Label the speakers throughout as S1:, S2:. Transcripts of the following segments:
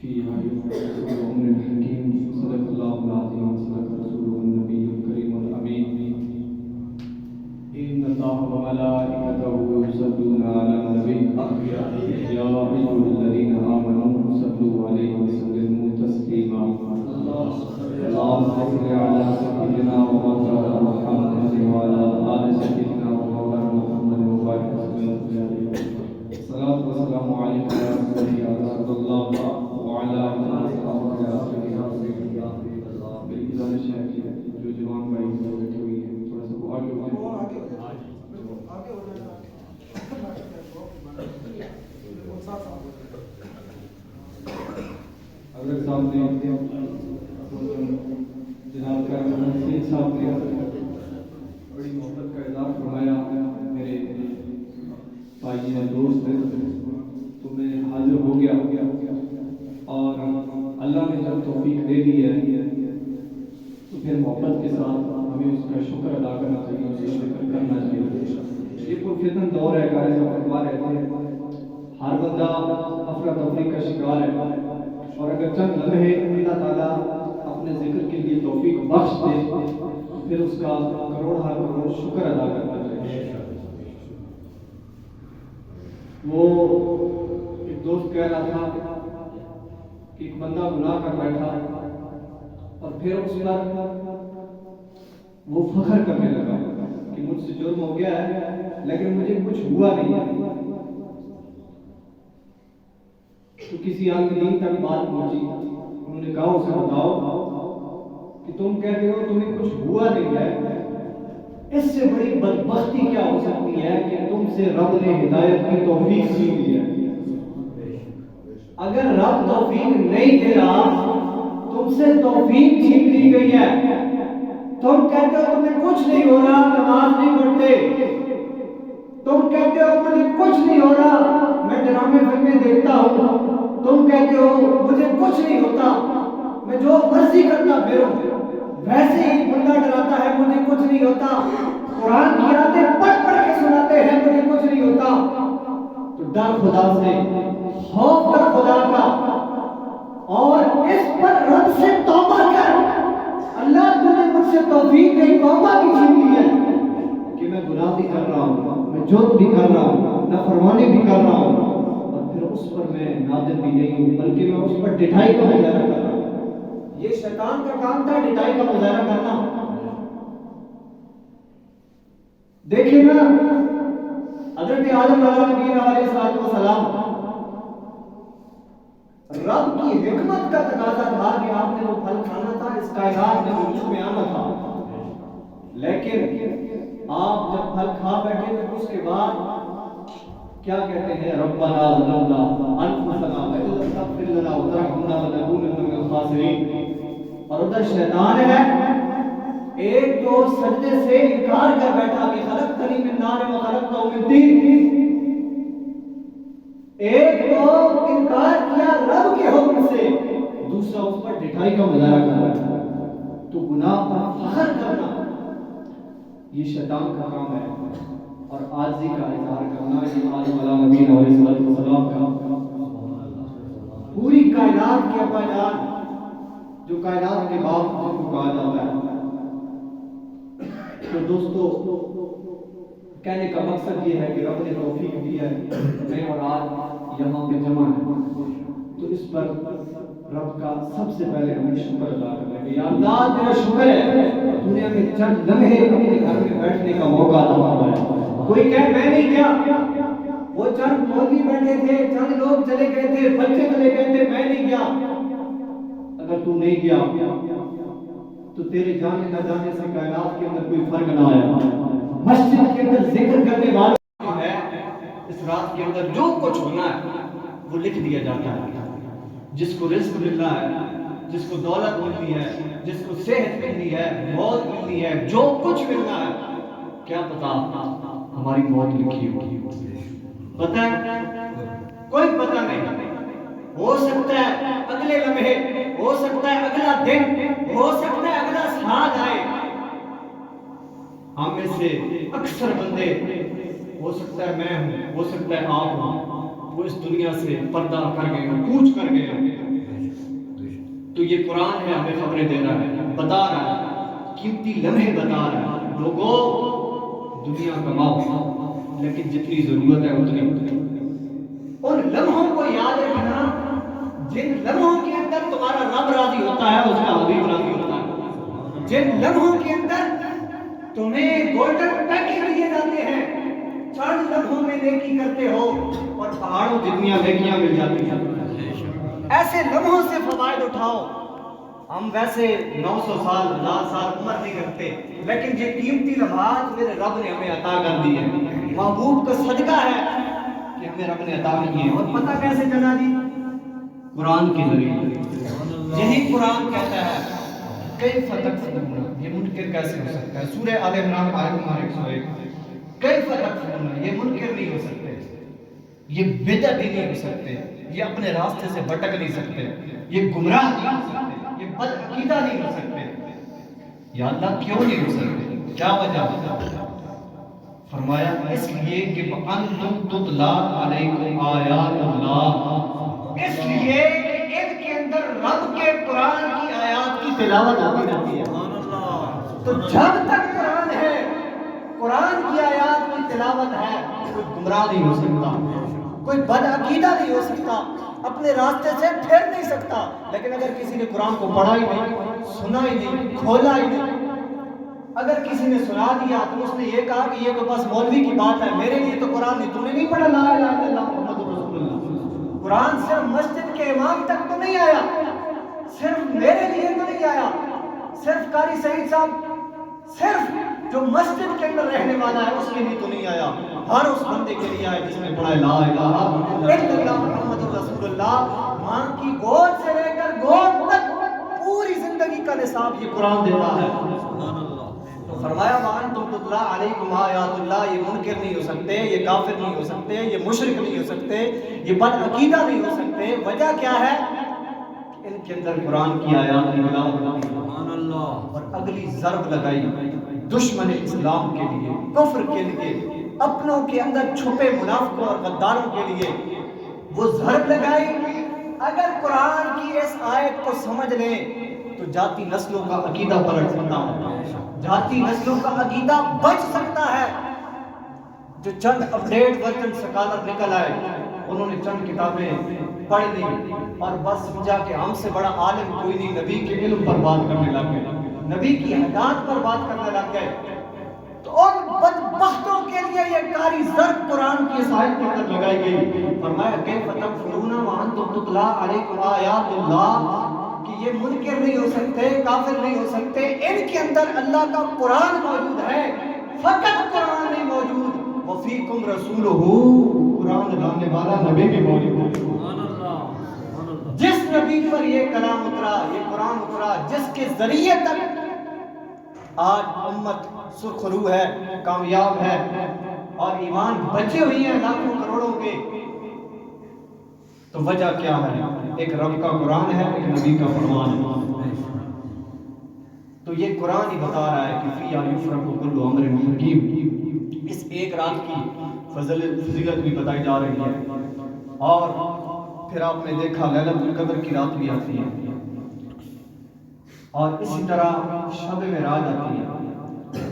S1: فيها يفرق أمر الحكيم صدق الله العظيم صدق رسوله النبي الكريم الأمين إن الله وملائكته يصلون على النبي يا أيها الذين آمنوا صلوا عليه وسلموا تسليما اللهم صل على سيدنا ومولانا محمد وعلى آل سيدنا ومولانا محمد وبارك وسلم الصلاة والسلام عليك يا رسول الله وعلى آله وصحبه يا بالإذن الشيخ جو جوان بھائی بیٹھے ہوئے ہیں تھوڑا سا وہ آگے اگر صاحب نے جناب کا حسین صاحب نے بڑی محبت کا اظہار فرمایا میرے بھائی ہیں دوست ہیں تو میں حاضر ہو گیا اور اللہ نے جب توفیق دے دی ہے تو پھر محبت کے ساتھ ہمیں اس کا شکر ادا کرنا چاہیے اسے شکر کرنا چاہیے یہ پرفتن دور ہے کارے سے فرما رہتے ہیں ہر بندہ افراتفری کا شکار ہے اور اگر چند لمحے اللہ تعالیٰ اپنے ذکر کے لیے توفیق بخش دے پھر اس کا کروڑ ہر کروڑ شکر ادا کرنا چاہیے وہ ایک دوست کہہ رہا تھا کہ ایک بندہ گناہ کر بیٹھا اور پھر اس پر وہ فخر کرنے لگا کہ مجھ سے جرم ہو گیا ہے لیکن مجھے کچھ ہوا نہیں ہے تو کسی عالم تک بات پہنچی انہوں نے کہا اسے بتاؤ کہ تم کہتے ہو تمہیں کچھ ہوا نہیں ہے اس سے بڑی بدبختی کیا ہو سکتی ہے کہ تم سے رب نے ہدایت کی توفیق چھین لی ہے اگر رب توفیق نہیں دے رہا تم سے توفیق چھین لی گئی ہے تم کہتے ہو تمہیں کچھ نہیں ہو رہا نماز نہیں پڑھتے تم کہتے ہو مجھے کچھ نہیں ہو رہا میں ڈرامے فلمیں دیکھتا ہوں تم کہتے ہو مجھے کچھ نہیں ہوتا میں جو مرضی کرتا پھروں ویسے ہی بندہ ڈراتا ہے مجھے کچھ نہیں ہوتا قرآن کی آیتیں پڑھ پڑھ کے سناتے ہیں مجھے کچھ نہیں ہوتا تو ڈر خدا سے خوف کر خدا کا اور اس پر رب سے توبہ کر اللہ تو نے مجھ سے توفیق نہیں توبہ کی چھین لی ہے کہ میں گناہ بھی کر رہا ہوں میں جھوٹ بھی کر رہا ہوں نافرمانی بھی کر رہا ہوں اور پھر اس پر میں نادم بھی نہیں ہوں بلکہ میں اس پر ڈٹائی کا مظاہرہ کر رہا ہوں یہ شیطان کا کام تھا ڈٹائی کا مظاہرہ کرنا دیکھیں نا حضرت آدم علیہ السلام رب کی حکمت کا تقاضا تھا کہ آپ نے وہ پھل کھانا تھا اس کائنات میں وجود میں آنا تھا لیکن آپ جب پھل کھا بیٹھے تو اس کے بعد کیا کہتے ہیں ربنا ظلمنا انفسنا وان لم تغفر لنا وترحمنا لنكونن من الخاسرین اور ادھر شیطان ہے ایک تو سجدے سے انکار کر بیٹھا کہ خلقتنی من نار وخلقتہ من طین ایک تو انکار کیا رب کے حکم سے دوسرا اس پر ڈٹائی کا مظاہرہ کر رہا ہے تو گناہ پر فخر کرنا یہ شیطان کا کام ہے اور عاجزی کا اظہار کرنا یہ آدم علیہ السلام کا پوری کائنات کے ابا جان جو کائنات کے باپ جن کو کہا جاتا ہے تو دوستو کہنے کا مقصد یہ ہے کہ رب نے توفیق دی ہے میں اور آج یہاں پہ جمع ہے تو اس پر رب کا سب سے پہلے ہمیں شکر ادا کرنا ہے یا اللہ تیرا شکر ہے تو نے ہمیں چند لمحے اپنے گھر میں بیٹھنے کا موقع عطا فرمایا کوئی کہے میں نہیں کیا وہ چند مولوی بیٹھے تھے چند لوگ چلے گئے تھے بچے چلے گئے تھے میں نہیں گیا اگر تو نہیں گیا تو تیرے جانے نہ جانے سے کائنات کے اندر کوئی فرق نہ آیا مسجد کے اندر ذکر کرنے والے ہے اس رات کے اندر جو کچھ ہونا ہے وہ لکھ دیا جاتا ہے جس کو رزق ملنا ہے جس کو دولت ملنی ہے جس کو صحت ملنی ہے موت ملنی ہے جو کچھ ملنا ہے کیا پتا ہماری موت لکھی ہوگی پتہ ہے کوئی پتہ نہیں ہو سکتا ہے اگلے لمحے ہو سکتا ہے اگلا دن ہو سکتا ہے اگلا سال آئے ہم میں سے اکثر بندے ہو سکتا ہے میں ہوں ہو سکتا ہے آپ ہوں وہ اس دنیا سے پردہ کر گئے کوچ کر گئے یہ قرآن ہے ہمیں خبریں دے رہا ہے، بتا رہا ہے، قیمتی لمحے بتا رہا ہے، لوگوں دنیا کماؤ لیکن جتنی ضرورت ہے اتنی ان لمحوں کو یاد رکھنا جن لمحوں کے اندر تمہارا رب راضی ہوتا ہے اس کا حبیب راضی ہوتا ہے، جن لمحوں کے اندر تمہیں گولڈن پیکج دیے جاتے ہیں، چند لمحوں میں نیکی کرتے ہو اور پہاڑوں جتنی نیکیاں مل جاتی ہیں، ایسے لمحوں سے فوائد اٹھاؤ۔ ہم ویسے 900 سال 1000 سال عمر نہیں رکھتے، لیکن یہ قیمتی لمحات میرے رب نے ہمیں عطا کر دی ہے، محبوب کا صدقہ ہے کہ ہمیں رب نے عطا کی ہے۔ اور پتہ کیسے چلا جی؟ قرآن کے ذریعے۔ یہی قرآن کہتا ہے کیف تکفرون، یہ منکر کیسے ہو سکتا ہے؟ سورہ آل عمران آیت نمبر 101، کیف تکفرون، یہ منکر نہیں ہو سکتے، یہ بدعت ہی نہیں ہو سکتے، یہ اپنے راستے سے بھٹک نہیں سکتے، یہ گمراہ نہیں ہو سکتے، یہ بد عقیدہ نہیں ہو سکتے۔ یا اللہ کیوں نہیں ہو سکتے؟ کیا وجہ؟ فرمایا اس لیے کہ وَأَنْتُمْ تُتْلَى عَلَيْكُمْ آیات اللہ، اس لیے کہ ان کے اندر رب کے قرآن کی آیات کی تلاوت ہوتی رہتی ہے۔ تو جب تک قرآن ہے، قرآن کی آیات کی تلاوت ہے، کوئی گمراہ نہیں ہو سکتا، کوئی بد عقیدہ نہیں ہو سکتا، اپنے راستے سے پھر نہیں سکتا۔ لیکن اگر کسی نے قرآن کو پڑھا ہی نہیں، سنا ہی نہیں، کھولا ہی نہیں، اگر کسی نے سنا دیا تو اس نے یہ کہا کہ یہ تو بس مولوی کی بات ہے، میرے لیے تو قرآن نہیں، تو نے نہیں پڑھا لا الہ الا اللہ محمد رسول اللہ، قرآن صرف مسجد کے امام تک تو نہیں آیا، صرف میرے لیے تو نہیں آیا، صرف قاری سعید صاحب، صرف جو مسجد کے اندر رہنے والا ہے اس کے لیے تو نہیں آیا، ہر اس بندے کے لیے آیا جس نے پڑھا لا الہ الا اللہ محمد رسول اللہ۔ ماں کی گود سے لے کر گود تک پوری زندگی کا نصاب یہ قرآن دیتا ہے۔ تو فرمایا وَأَنْتُمْ تُتْلَى عَلَيْكُمْ آیات اللہ، یہ منکر نہیں ہو سکتے، یہ کافر نہیں ہو سکتے، یہ مشرک نہیں ہو سکتے، یہ بد عقیدہ نہیں ہو سکتے۔ وجہ کیا ہے؟ ان کے اندر قرآن کی آیات کی تلاوت ہوتی ہے۔ اور اگلی ضرب لگائی دشمن اسلام کے لیے، کفر کے لیے، اپنوں کے اندر چھپے منافقوں اور غداروں کے لیے وہ ضرب لگائی، اگر قرآن کی اس آیت کو سمجھ لیں تو جاتی نسلوں کا عقیدہ پلٹ سکتا ہے، جاتی نسلوں کا عقیدہ بچ سکتا ہے۔ جو چند اپڈیٹ ورژن سکالر نکل آئے، انہوں نے چند کتابیں پڑھ لی اور بس سمجھا کہ ہم سے بڑا عالم کوئی نہیں، نبی کے علم پر بات کرنے لگ گئے، نبی کی حیات پر بات کرنے لگ گئے۔ تو ان بدبختوں کے لیے یہ کاری ضرب قرآن کی اس آیت کے اندر لگائی گئی۔ فرمایا کیف تکفرون وانتم تتلی علیکم آیات اللہ، کہ یہ منکر نہیں ہو سکتے، کافر نہیں ہو سکتے، ان کے اندر اللہ کا قرآن موجود ہے، فقط قرآن نہیں موجود، وفیکم رسولہ، قرآن لانے والا نبی بھی موجود ہے۔ جس نبی پر یہ کلام اترا، یہ قرآن اترا، جس کے ذریعے تک آج امت سرخرو ہے، کامیاب ہے اور ایمان بچے ہوئی ہیں لاکھوں کروڑوں کے، تو وجہ کیا ہے؟ ایک رب کا قرآن ہے، ایک نبی کا فرمان ہے۔ تو یہ قرآن ہی بتا رہا ہے کہ فیہا یفرق کل امر حکیم، اس ایک رات کی فضیلت بھی بتائی جا رہی ہے۔ اور پھر آپ نے دیکھا لیلۃ القدر کی رات بھی آتی ہے، اور اسی طرح شب معراج آتی ہے،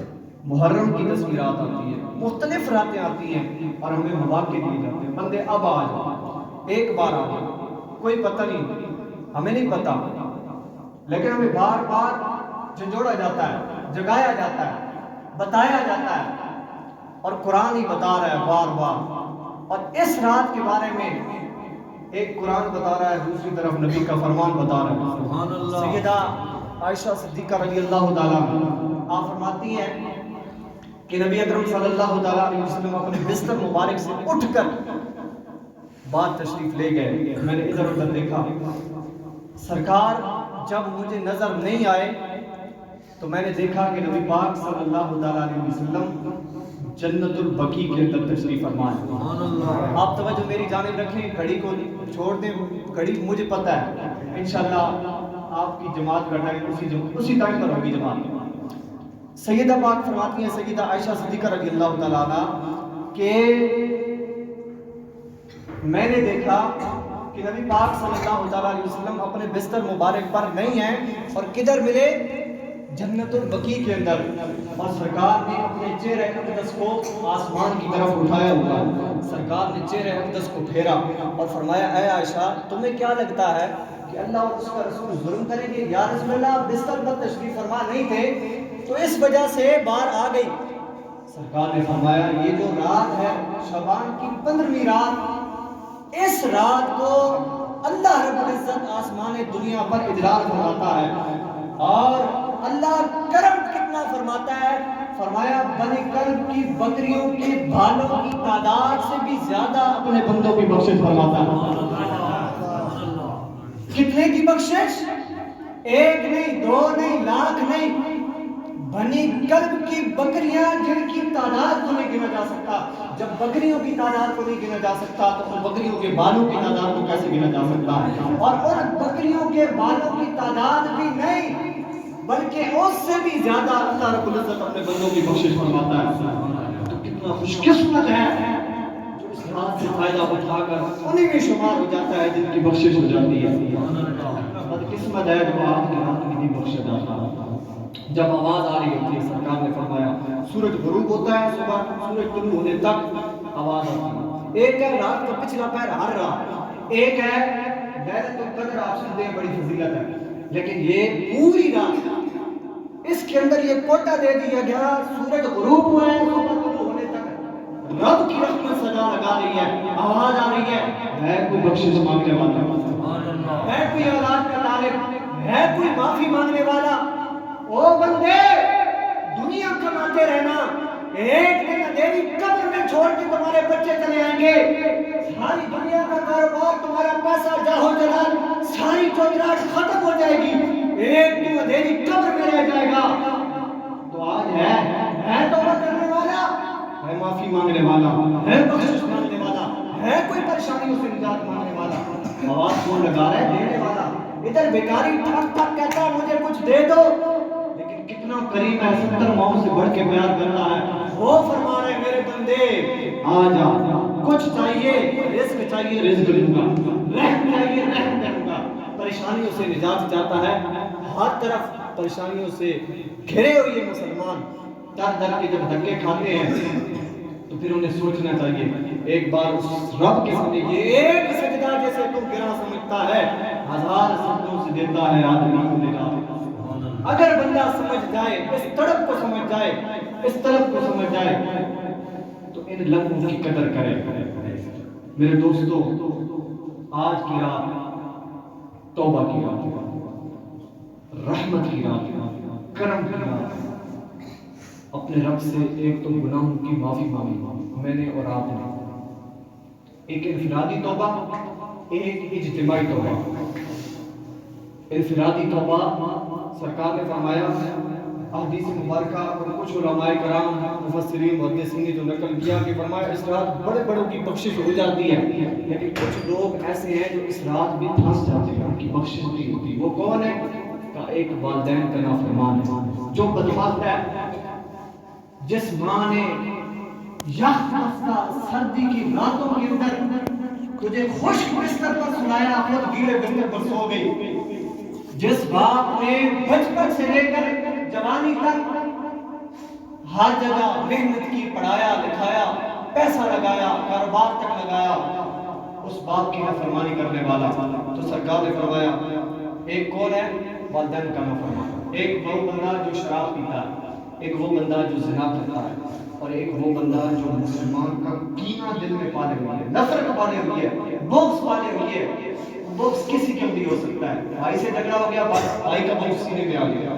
S1: محرم کی تصویرات آتی ہیں، مختلف راتیں آتی ہیں اور ہمیں مواقع دیے جاتے ہیں۔ بندے اب آ جائیں، ایک بار آ جائیں، کوئی پتہ نہیں، ہمیں نہیں پتہ، لیکن ہمیں بار بار جھنجھوڑا جاتا ہے، جگایا جاتا ہے، بتایا جاتا ہے، اور قرآن ہی بتا رہا ہے بار بار۔ اور اس رات کے بارے میں ایک قرآن بتا رہا ہے، دوسری طرف نبی کا فرمان بتا رہا ہے۔ سیدہ عائشہ صدیقہ رضی اللہ تعالیٰ آپ فرماتی ہیں کہ نبی اکرم صلی اللہ تعالیٰ علیہ وسلم اپنے بستر مبارک سے اٹھ کر بعد تشریف لے گئے۔ میں نے ادھر ادھر دیکھا، سرکار جب مجھے نظر نہیں آئے تو میں نے دیکھا کہ نبی پاک صلی اللہ تعالیٰ علیہ وسلم جنت البقیع کے اندر تشریف فرما ہے۔ آپ توجہ میری جانب رکھیں، گھڑی کو چھوڑ دیں، گھڑی مجھے پتہ ہے انشاءاللہ آپ کی جماعت کا ٹائم اسی ٹائم پر ہوگی جماعت۔ سیدہ پاک فرماتی ہیں سیدہ عائشہ صدیقہ رضی اللہ تعالیٰ عنہ کہ میں نے دیکھا
S2: کہ نبی پاک صلی اللہ تعالیٰ علیہ وسلم اپنے بستر مبارک پر نہیں ہیں اور کدھر ملے؟ جنت البقیع کے اندر. اور سرکار نے اپنے چہرہ اقدس کو آسمان کی طرف اٹھایا ہوا. سرکار نے چہرہ اقدس کو پھیرا اور فرمایا اے عائشہ تمہیں کیا لگتا ہے کہ اللہ اور اس کا رسول ظلم کریں گے؟ یا رسول اللہ بستر پر تشریف فرما نہیں تھے تو اس وجہ سے بار آ گئی. سرکار نے فرمایا یہ جو رات ہے شعبان کی 15ویں رات، اس رات کو اللہ رب العزت آسمان دنیا پر اجلال فرماتا ہے. اور اللہ کرم کتنا فرماتا ہے؟ فرمایا بنی کرم کی بکریوں کے بالوں کی تعداد سے بھی زیادہ اپنے بندوں کی بخشش فرماتا ہے. کتنے کی بخشش؟ ایک نہیں، دو نہیں، لاکھ نہیں. بنی کلب کی بکریاں جن کی تعداد کو نہیں گنا جا سکتا. جب بکریوں کی تعداد کو نہیں گنا جا سکتا تو ان بکریوں کے بالوں کی تعداد کو کیسے گنا جا سکتا ہے؟ اور ان بکریوں کے بالوں کی تعداد بھی نہیں بلکہ اس سے بھی زیادہ اللہ رب العزت اپنے بندوں کی بخشش فرماتا ہے. تو کتنا خوش قسمت ہے جو اس رات سے فائدہ اٹھا کر انہیں میں شمار ہو جاتا ہے جن کی بخشش ہو جاتی ہے. بد قسمت ہے جو آپ کی رات کی نہیں بخشا جاتا. جب آواز آ رہی ہوتی ہے سرکار نے فرمایا سورج غروب ہوتا ہے صبح سورج طلوع ہونے تک آواز آتی ہے. ایک ہے رات کا پچھلا پہر ہر رات، ایک ہے لیلۃ القدر آپ سنتے ہیں بڑی فضیلت ہے، لیکن یہ پوری رات اس کے اندر یہ کوٹا دے دیا گیا سورج غروب ہوا ہے صبح طلوع ہونے تک رب کی رحمت صدا لگا رہی ہے، آواز آ رہی ہے کوئی بخشش مانگنے والا، ہے کوئی اولاد کا طالب، ہے کوئی معافی مانگنے والا. او بندے دنیا کماتے رہنا، ایک دن اندھیری قبر میں چھوڑ کے تمہارے بچے چلے آئیں گے. ساری دنیا کا کاروبار تمہارا پیسہ جاہو جلال ساری چودراہٹ ختم ہو جائے گی، ایک دن اندھیری قبر میں رہ جائے گا. تو آج ہے توبہ کرنے والا، ہے معافی مانگنے والا، ہے بخشش مانگنے والا، ہے کوئی پریشانیوں سے نجات مانگنے والا. آواز کون لگا رہا ہے؟ دینے والا. ادھر بیکاری ٹھک ٹھک کہتا ہے مجھے کچھ دے دو، لیکن کتنا کریم ہے 70 ماؤں سے بڑھ کے پیار کرتا ہے. وہ فرما رہے میرے بندے آ جا، کچھ چاہیے رزق چاہیے رزق دوں گا، رحم چاہیے رحم کروں گا. پریشانیوں سے نجات چاہتا ہے، ہر طرف پریشانیوں سے گھرے ہوئے یہ مسلمان در در کے جب دھکے کھاتے ہیں تو پھر انہیں سوچنا چاہیے ایک بار اس رب کے سامنے یہ ایک سجدہ جیسے تو گرا سمجھتا ہے 1000 سجدوں سے دیتا ہے آدمی کو نجات. اگر بندہ سمجھ جائے، اس تڑپ کو سمجھ جائے، اس طلب کو سمجھ جائے تو ان لمحوں کی قدر کرے. میرے دوستو آج کی رات توبہ کی رات، رحمت کی رات، کرم کی رات. اپنے رب سے ایک تو گناہوں کی معافی مانگی میں نے اور آپ نے، ایک انفرادی توبہ ایک اجتماعی توبہ. انفرادی توبہ سرکار نے فرمایا احادیث مبارکہ اور کچھ علماء کرام مفسرین محدثین نے جو نقل کیا کہ فرمایا اس رات بڑے بڑوں کی بخشش ہو جاتی ہے، لیکن کچھ لوگ ایسے ہیں جو اس رات بھی پھنس جاتے ہیں، ان کی بخشش نہیں ہوتی. وہ کون ہے؟ کا ایک والدین کا نافرمان ہے جو بدبخت ہے. جس ماں نے سردی کی راتوں کے اندر تجھے خشک بستر پر سلایا خود گیلے بستر پر سو گئی. جس باپ نے بچپن سے لے کر جوانی تک ہر جگہ محنت کی، پڑھایا لکھایا، پیسہ لگایا، کاروبار تک لگایا، اس باپ کی نافرمانی کرنے والا. تو سرکار نے فرمایا ایک کون ہے؟ والدین کا نافرمان. ایک وہ بندہ جو شراب پیتا ہے، ایک وہ بندہ جو زنا کرتا ہے، اور ایک وہ بندہ جو مسلمان کا کینہ دل میں پالے ہوئے ہے، نفرت پالے ہوئی ہے، بغض پالے ہوئی ہے. بغض کسی کے بھی ہو سکتا ہے. بھائی سے جھگڑا ہو گیا، بھائی کا بغض سینے میں آ گیا،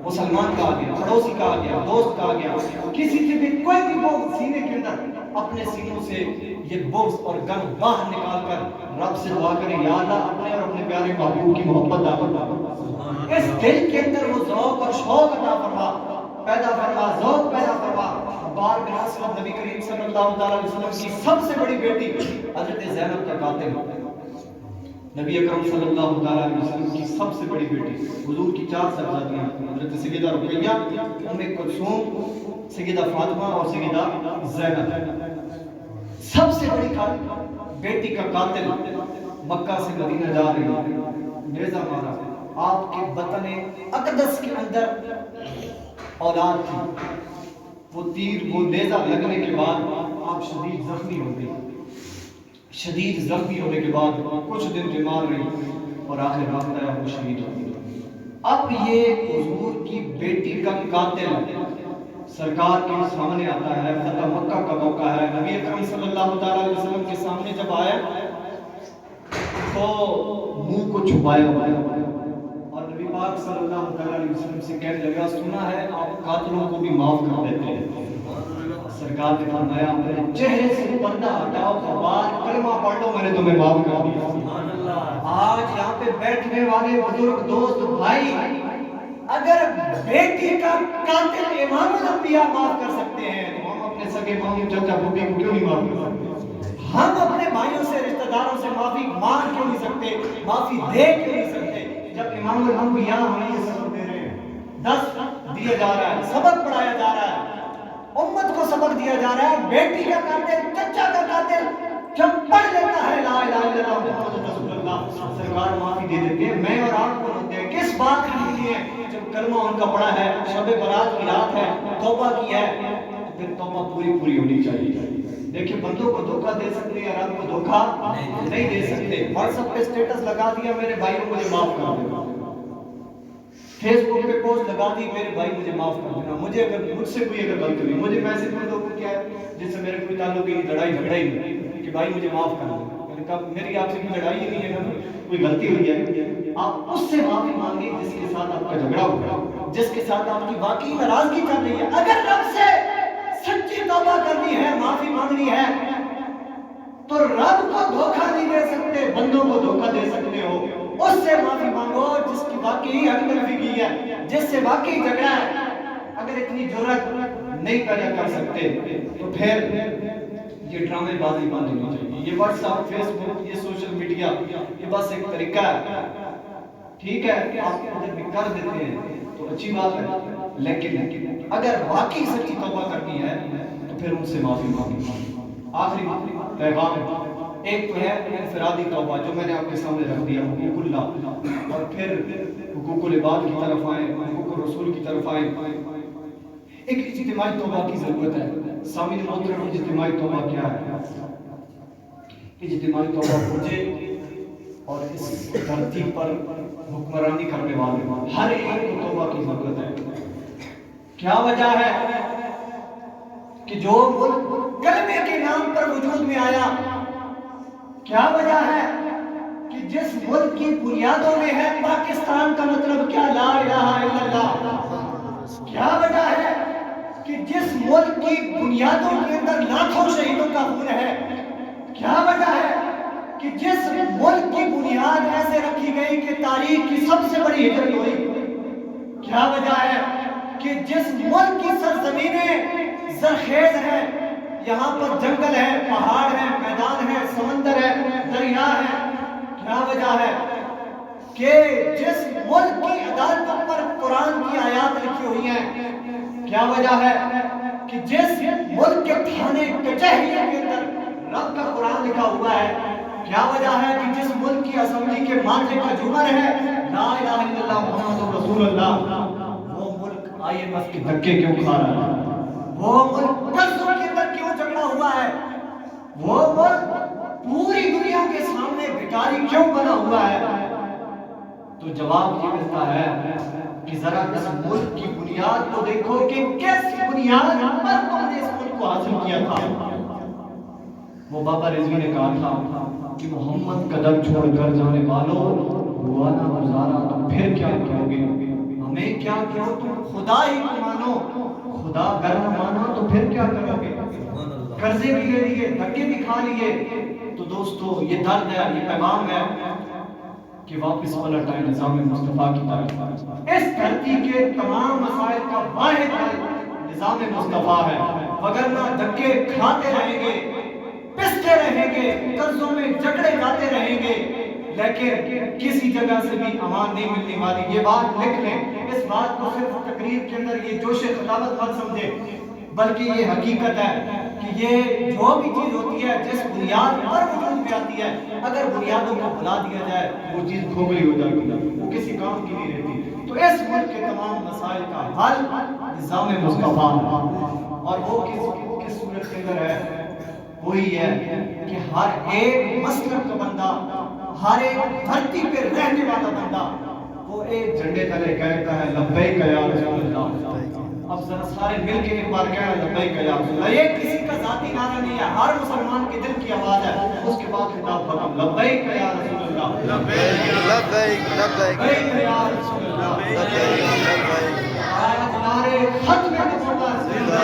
S2: مسلمان کا آ گیا، پڑوسی کا آ گیا، دوست کا آ گیا، کسی سے بھی کوئی بھی بغض سینے کے اندر، اپنے سینوں سے یہ بغض اور غم باہر نکال کر رب سے دعا کریں یا اللہ اپنے اور اپنے پیارے محبوب کی محبت عطا فرما. اس دل کے اندر وہ ذوق اور شوق عطا فرما، پیدا فرما، ذوق پیدا فرما. بار بار نبی کریم صلی اللہ علیہ وسلم کی سب سے بڑی بیٹی حضرت زینب کا قاتل، نبی اکرم صلی اللہ علیہ وسلم کی سب سے بڑی بیٹی، حضور کی 4 صاحبزادیاں حضرت سیدہ رقیہ، ام کلثوم، سیدہ فاطمہ اور سیدہ زینب. سب سے بڑی بیٹی کا قاتل مکہ سے مدینہ جا رہی ہیں، نیزہ مارا، آپ کے بطن اقدس کے اندر اولاد تھی، وہ تیر وہ نیزہ لگنے کے بعد آپ شدید زخمی ہو گئی، شدید زخمی ہونے کے بعد کچھ دن بیمار رہی اور آخر وقت آیا وہ شہید ہو گئی۔ اب یہ حضور کی بیٹی کا قاتل سرکار کے سامنے آتا ہے، فتح مکہ کا موقع ہے، نبی اکرم صلی اللہ علیہ وسلم کے سامنے جب آیا تو منہ کو چھپایا ہوا ہے اور نبی پاک صلی اللہ علیہ وسلم سے کہنے لگا سنا ہے آپ قاتلوں کو بھی معاف کر دیتے ہیں۔ سرکار نے فرمایا میرے چہرے سے پردہ ہٹاؤ، بار کلمہ پڑھ لو، میں نے تمہیں معاف کر دیا۔ آج یہاں پہ بیٹھنے والے بزرگ دوست بھائی، اگر بیٹی کا قاتل امام الانبیاء معاف کر سکتے ہیں تو ہم اپنے سگے ماموں چچا پھوپھی کو کیوں نہیں معاف کر سکتے؟ ہم اپنے بھائیوں سے رشتہ داروں سے معافی مانگ کیوں نہیں سکتے، معافی دے کیوں نہیں سکتے؟ جب امام الانبیاء ہمیں یہ سبق دے رہے ہیں، درس دیا جا رہا ہے، سبق پڑھایا جا رہا ہے، امت کو سبق دیا جا رہا ہے، بیٹی کا قاتل چچا کا قاتل جب پڑھ لیتا ہے لا الہ الا اللہ محمد رسول اللہ، سرکار معافی دے دیتے ہیں۔ میں اور آپ کو ہوتے ہیں کس بات کے لیے جب کلمہ ان کا پڑھا ہے، شب برات کی رات ہے، توبہ کی ہے، پھر توبہ پوری ہونی چاہیے۔ دیکھیں بندوں کو دھوکہ دے سکتے ہیں، رب کو دھوکہ نہیں دے سکتے۔ واٹس ایپ پہ اسٹیٹس لگا دیا میرے بھائیوں مجھے معاف کر دینا، فیس بک پہ پوسٹ لگا دی میرے بھائی مجھے معاف کر دینا، مجھ سے کوئی اگر غلطی ہوئی، مجھے میسج بندوں کو کیا ہے جس سے میرے کوئی تعلق نہیں، لڑائی جھگڑا ہی نہیں کہ بھائی مجھے معاف کر دینا، میں نے کہا میری آپ سے کوئی لڑائی ہی نہیں ہے نا، کوئی غلطی ہوئی ہے، آپ اس سے معافی مانگیں جس کے ساتھ آپ کا جھگڑا ہوا، جس کے ساتھ آپ کی واقعی ناراضگی چل رہی ہے۔ اگر رب سے سچی توبہ کرنی ہے، معافی مانگنی ہے تو رب کو دھوکہ نہیں دے سکتے، بندوں کو دھوکہ دے سکتے ہو، اس سے معافی مانگو جس کی واقعی حق تلفی کی ہے، جس سے واقعی جھگڑا ہے۔ اگر اتنی جرأت نہیں پیدا کر سکتے تو پھر یہ ڈرامے بازی بند ہونی چاہیے۔ یہ واٹس ایپ، فیس بک، یہ سوشل میڈیا یہ بس ایک طریقہ ہے، ٹھیک ہے آپ ادھر بھی کر دیتے ہیں تو اچھی بات ہے، لیکن اگر واقعی سچی توبہ کرنی ہے تو پھر ان سے معافی مانگی۔ آخری پیغام ایک تو ہے انفرادی توبہ جو میں نے آپ کے سامنے رکھ دیا، حقوق اللہ، اور پھر حقوق العباد کی طرف آئیں، حقوق الرسول کی طرف آئیں۔ ایک اجتماعی توبہ کی ضرورت ہے۔ سامعین محترم، اجتماعی توبہ کیا ہے؟ اجتماعی توبہ مجھے اور اس دھرتی پر حکمرانی کرنے والے ہر ایک کو توبہ کی ضرورت ہے۔ کیا وجہ ہے کہ جو ملک کلمے کے نام پر وجود میں آیا، کیا وجہ ہے کہ جس ملک کی بنیادوں میں ہے پاکستان کا مطلب کیا، لا الہ الا اللہ، کیا وجہ ہے کہ جس ملک کی بنیادوں کے اندر لاکھوں شہیدوں کا خون ہے، کیا وجہ ہے کہ جس ملک کی بنیاد ایسے رکھی گئی کہ تاریخ کی سب سے بڑی ہجرت ہوئی، کیا وجہ ہے کہ جس ملک کی سرزمینیں زرخیز ہیں، یہاں پر جنگل ہے، پہاڑ ہے، میدان ہے، سمندر ہے، دریا ہے، کیا وجہ ہے کہ جس ملک کی عدالتوں پر قرآن کی آیات لکھی ہوئی ہیں، کیا وجہ ہے کہ جس ملک کے تھانے کچہریوں کے اندر رب کا قرآن لکھا ہوا ہے، کیا وجہ ہے کہ جس ملک کی اسمبلی کے ماتھے کا جھومر ہے لا الہ الا اللہ محمد رسول اللہ، وہ ملک IMF کے دھکے کیوں کھا رہا ہے، وہ ملک قرضوں کے اندر کیوں جکڑا ہوا ہے، وہ ملک پوری دنیا کے سامنے بھکاری کیوں بنا ہوا ہے؟ تو جواب یہ ملتا ہے کہ ذرا اس ملک کی بنیاد کو دیکھو کہ کس بنیاد پر تم نے اس ملک کو حاصل کیا تھا۔ وہ بابا رضوی نے کہا تھا کہ محمد قدم چھوڑ کر جانے والوں ہوا نہ گزارا تو پھر کیا کرو گے، ہمیں کیا کرو، تم خدا ہی کو مانو، خدا اگر نہ مانا تو پھر کیا کرو گے، قرضے بھی لے لیے، دھکے بھی کھا لیے۔ تو دوستو یہ درد ہے، یہ پیغام ہے کہ واپس پلٹ آئے نظام مصطفیٰ کی طرف۔ اس دھرتی کے تمام مسائل کا واحد حل نظام مصطفیٰ ہے، وگرنہ دھکے کھاتے رہیں گے، پستے رہیں گے، قرضوں میں جکڑے جاتے رہیں گے، لیکن کسی جگہ سے بھی امان نہیں ملنے والی۔ یہ بات لکھ لیں، اس بات کو صرف تقریر کے اندر یہ جوش خطابت مت سمجھے، بلکہ یہ حقیقت ہے کہ یہ جو بھی چیز ہوتی ہے جس بنیاد پر وجود میں آتی ہے، اگر بنیادوں کو بھلا دیا جائے وہ چیز کھوکھلی ہو جاتی ہے، وہ کسی کام کی نہیں رہتی۔ تو اس ملک کے تمام مسائل کا حل نظام مصطفیٰ اور وہ کس صورت کے اندر ہے، وہی ہے کہ ہر ایک مسلک کا بندہ، ہر ایک دھرتی پہ رہنے والا بندہ وہ ایک جھنڈے تلے کہتا ہے لبیک یا رسول اللہ۔ اب ذرا سارے مل کے ایک بار کہنا لبیک یا رسول اللہ۔ یہ کسی کا ذاتی نعرہ نہیں ہے، ہر مسلمان کے دل کی آواز ہے۔ اس کے بعد خطاب ختم، لبیک یا رسول اللہ،
S3: لبیک لبیک لبیک
S2: لبیک یا رسول اللہ،
S3: لبیک لبیک
S2: نعرے ختم زندہ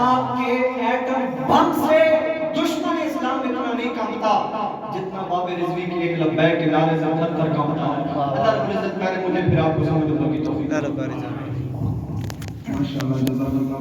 S2: آپ کے ایٹم بم سے دشمن اسلام اتنا نہیں کامتا جتنا باب رضوی کی ایک لبیک کے نعرے سے کر کامتا ہے۔ اللہ رب العزت کرے مجھے پھر آپ کو سمجھنے کی توفیق۔
S3: اللہ رب العزت۔
S1: ماشاءاللہ، جزاک اللہ۔